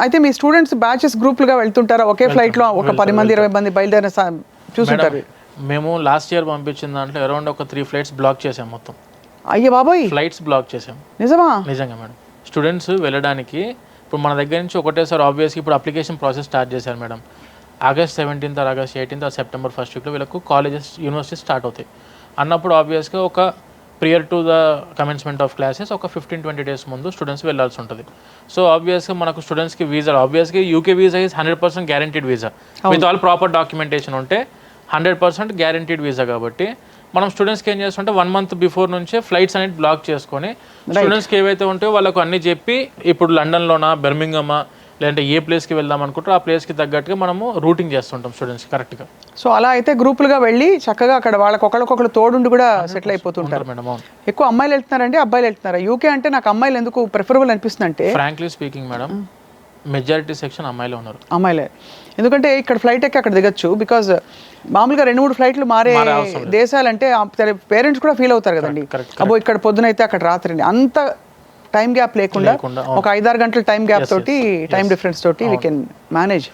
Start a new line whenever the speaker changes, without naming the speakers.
అయితే మీ students batches గ్రూపులుగా వెళ్తుంటారా? ఒకే flight లో ఒక 10 మంది 20 మంది బయలుదేరిన చూస్తుంటారు.
మేము లాస్ట్ ఇయర్ పంపించిన దాంట్లో అరౌండ్ ఒక 3 ఫ్లైట్స్ బ్లాక్ చేసాం మొత్తం.
అయ్యో బాబోయ్,
ఫ్లైట్స్ బ్లాక్ చేసాం.
నిజమా?
నిజంగా మేడం. స్టూడెంట్స్ వెళ్ళడానికి ఇప్పుడు మన దగ్గర నుంచి ఒకటేసారి ఆబ్వియస్గా ఇప్పుడు అప్లికేషన్ ప్రాసెస్ స్టార్ట్ చేశారు madam. August 17th August 18th September 1st వీక్లో వీళ్ళకు కాలేజెస్ యూనివర్సిటీస్ స్టార్ట్ అవుతాయి అన్నప్పుడు ఆబ్వియస్గా ఒక prior to the commencement of classes ఒక 15-20 days ముందు స్టూడెంట్స్ వెళ్ళాల్సి ఉంటుంది. సో ఆబ్వియస్గా మనకు స్టూడెంట్స్కి వీసా ఆబ్వియస్గా UK visa is 100% guaranteed visa with all proper documentation ఉంటే 100% గ్యారంటీడ్ వీసా. కాబట్టి మనం స్టూడెంట్స్కి ఏం చేస్తుంటే 1 month బిఫోర్ నుంచే ఫ్లైట్స్ అనేది బ్లాక్ చేసుకొని స్టూడెంట్స్కి ఏవైతే ఉంటాయో వాళ్ళకు అన్నీ చెప్పి ఇప్పుడు లండన్లోనా బెర్మింగమా లేదంటే ఏ ప్లేస్కి వెళ్దాం అనుకుంటారో ఆ ప్లేస్కి తగ్గట్టుగా మనము రూటింగ్ చేస్తుంటాం స్టూడెంట్స్ కరెక్ట్గా.
సో అలా అయితే గ్రూపులుగా వెళ్ళి చక్కగా అక్కడ వాళ్ళకి ఒకళ్ళకొకళ్ళు తోడుండి కూడా సెటిల్ అయిపోతుంటారు
మేడం. అవును.
ఎక్కువ అమ్మాయిలు వెళ్తున్నారండి అబ్బాయిలు వెళ్తున్నారా? యూకే అంటే నాకు అమ్మాయిలు ఎందుకు ప్రిఫరబుల్ అనిపిస్తుంది అంటే,
frankly speaking madam, majority section అమ్మాయిలే ఉన్నారు.
అమ్మాయిలే. ఎందుకంటే ఇక్కడ ఫ్లైట్ ఎక్కి అక్కడ దిగచ్చు. బికాజ్ మామూలుగా 2-3 ఫ్లైట్లు మారే దేశాలంటే పేరెంట్స్ కూడా ఫీల్ అవుతారు కదండి, అబ్బో ఇక్కడ పొద్దునైతే అక్కడ రాత్రి. అంత టైం గ్యాప్ లేకుండా ఒక 5-6 గంటల టైం గ్యాప్ తోటి, టైం డిఫరెన్స్ తోటి వీ కెన్ మేనేజ్.